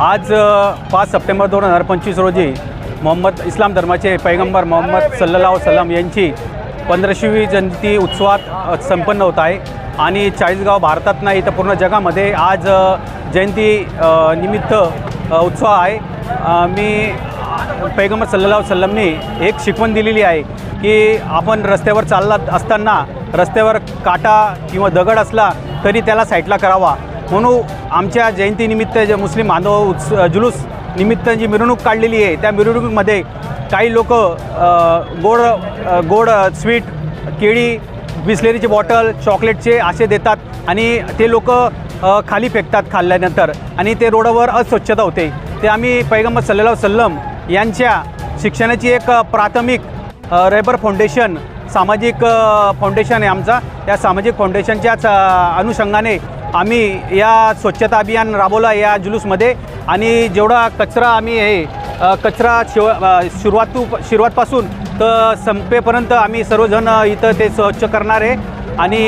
आज 5 सप्टेंबर 2025 रोजी इस्लाम धर्माचे पैगंबर मोहम्मद सल्लल्लाहु अलैहि वसल्लम यांची 15वी जयंती उत्सवात संपन्न होत आहे आणि चाळीसगाव भारतात नाही तर पूर्ण जगामध्ये आज जयंती निमित्त उत्सव आहे। मी पैगंबर सल्लल्लाहु अलैहि वसल्लमने एक शिकवण दिलेली आहे की आपण रस्त्यावर चालत असताना रस्त्यावर काटा किंवा दगड असला तरी त्याला साईडला करावा। म्हणून आमच्या जयंतीनिमित्त जे मुस्लिम बांधव जुलूस निमित्त जी मिरवणूक काढलेली आहे त्या मिरवणुकीमध्ये काही लोक गोड स्वीट, केळी, बिस्लेरीची बॉटल, चॉकलेटचे असे देतात आणि ते लोक खाली फेकतात खाल्ल्यानंतर आणि ते रोडवर अस्वच्छता होते। ते आम्ही पैगंबर सल्लल्लाहु अलैहि वसल्लम यांच्या शिक्षणाची एक प्राथमिक रहबर फाउंडेशन सामाजिक फाउंडेशन आहे आमचा। त्या सामाजिक फाउंडेशनच्याच अनुषंगाने आम्ही या स्वच्छता अभियान राबवला या जुलूसमध्ये आणि जेवढा कचरा आम्ही हे कचरा सुरुवातपासून तर संपेपर्यंत आम्ही सर्वजण इथं ते स्वच्छ करणार आहे। आणि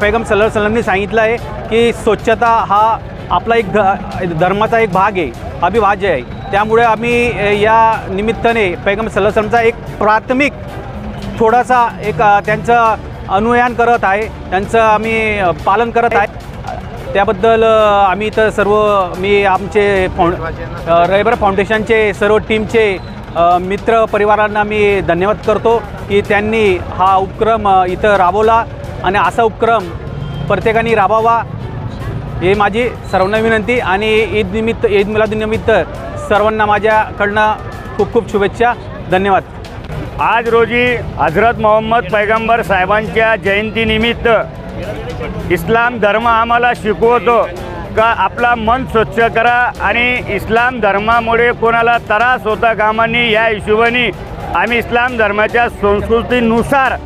पैगंबर सल्लल्लाहु अलैहि वसल्लमने सांगितलं आहे की स्वच्छता हा आपला एक धर्माचा एक भाग आहे, अविभाज्य आहे। त्यामुळे आम्ही या निमित्ताने पैगंबर सल्लल्लाहु अलैहि वसल्लमचा एक प्राथमिक थोडासा एक त्यांचं अनुयान करत आहे, त्यांचं आम्ही पालन करत आहे। त्याबद्दल आम्ही इथं सर्व मी आमचे रहबर फाउंडेशनचे सर्व टीमचे मित्र परिवारांना मी धन्यवाद करतो की त्यांनी हा उपक्रम इथं राबवला आणि असा उपक्रम प्रत्येकाने राबवावा हे माझी सर्वांना विनंती। आणि ईद मिलादुन्निमित्त सर्वांना माझ्याकडनं खूप खूप शुभेच्छा। धन्यवाद। आज रोजी हजरत मोहम्मद पैगंबर साहेबांच्या जयंतीनिमित्त इस्लाम धर्म आम्हाला शिकवतो का आपला मन स्वच्छ करा आणि इस्लाम धर्मामुळे कोणाला त्रास होता कामा नये या हिशोबाने आम्ही इस्लाम धर्माच्या संस्कृतीनुसार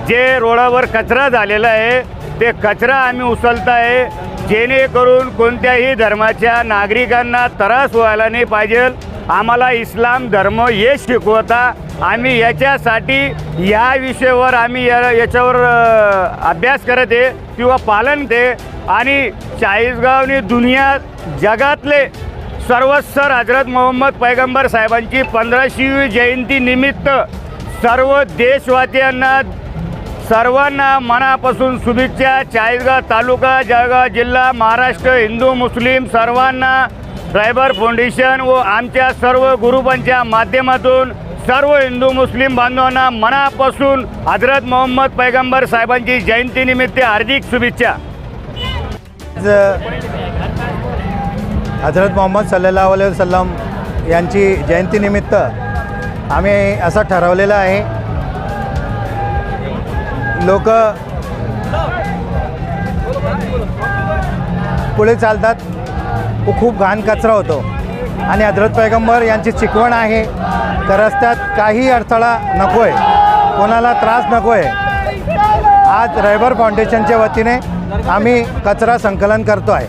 जे रोडावर कचरा झालेला आहे ते कचरा आम्ही उचलत आहे जेणेकरून कोणत्याही धर्माच्या नागरिकांना त्रास व्हायला नाही पाहिजे। आम्हाला इस्लाम धर्म हे शिकवता आम्ही याच्यासाठी या विषयावर आम्ही याच्यावर अभ्यास करत आहे किंवा पालन ते आणि चाळीसगावने दुनिया जगातले सर्वस्तर हजरत मोहम्मद पैगंबर साहेबांची 15वी जयंती निमित्त सर्व देशवासियांना सर्वांना मनापासून शुभेच्छा। चाळीसगाव तालुका, जळगाव जिल्हा, महाराष्ट्र हिंदू मुस्लिम सर्वांना रहबर फाउंडेशन व आमच्या सर्व ग्रुपांच्या माध्यमातून सर्व हिंदू मुस्लिम बांधवांना मनापासून हजरत मोहम्मद पैगंबर साहेबांची जयंतीनिमित्त हार्दिक शुभेच्छा। हजरत मोहम्मद सल्लल्लाहु अलैहि वसल्लम यांची जयंतीनिमित्त आम्ही असं ठरवलेलं आहे, लोक पुढे चालतात खूप घाण कचरा होतो आणि हजरत पैगंबर यांची शिकवण आहे तर रस्त्यात काही अडथळा नको आहे, कोणाला त्रास नको आहे। आज रहबर फाउंडेशनच्या वतीने आम्ही कचरा संकलन करतो आहे।